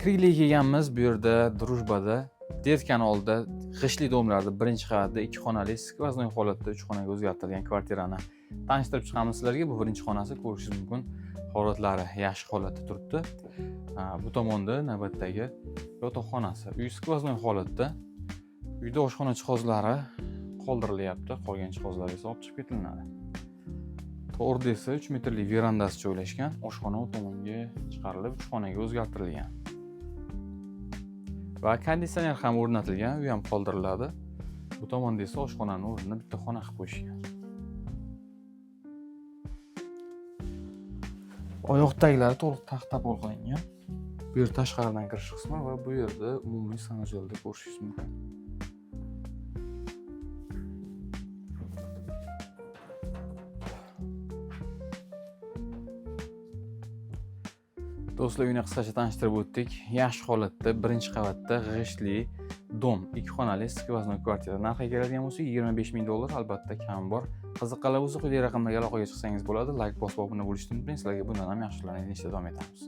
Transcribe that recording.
Kirliga kelganmiz bu yerda Drujbada. Detkan oldida g'ishtli domlarda birinchi qavatda 2 xonali skvoznoy holatda 3 xonaga o'zgartirilgan kvartirani tanishtirib chiqamiz sizlarga. Bu birinchi xonasi, ko'rishingiz mumkin. Holatlari yaxshi holatda turibdi. Bu tomonda navbatdagi yotoqxonasi. Uy skvoznoy holatda. Uyda oshxona jihozlari qoldirilyapti. Qolgan jihozlar esa olib chiqib ketiladi. To'g'rida esa 3 metrlik verandasi joylashgan. Oshxona u tomonga chiqarilib 3 xonaga o'zgartirilgan. Va konditsioner ham o'rnatilgan, u ham qoldiriladi. Bu tomonda esa oshxonaning o'rnini bitta xona qilib qo'yishgan. Oyoq taglari to'liq taxta qilingan. Bu yer tashqaridan kirish qismi va bu yerda umumiy sanajolda ko'rishingiz mumkin. Do'stlar, uyni qisqacha tanishtirib o'tdik. Yaxshi holatda, birinchi qavatda g'ishtli dom, 2 xonali skvoznoy kvartira. Narxiga keladigan bo'lsak, $25,000, albatta kam bor. Qiziqqanlar bo'lsa, quyidagi raqamlarga aloqaga chiqsangiz bo'ladi. Like bosib obuna bo'lishni unutmang. Sizlarga bundan ham yaxshilarni izlashda davom etamiz.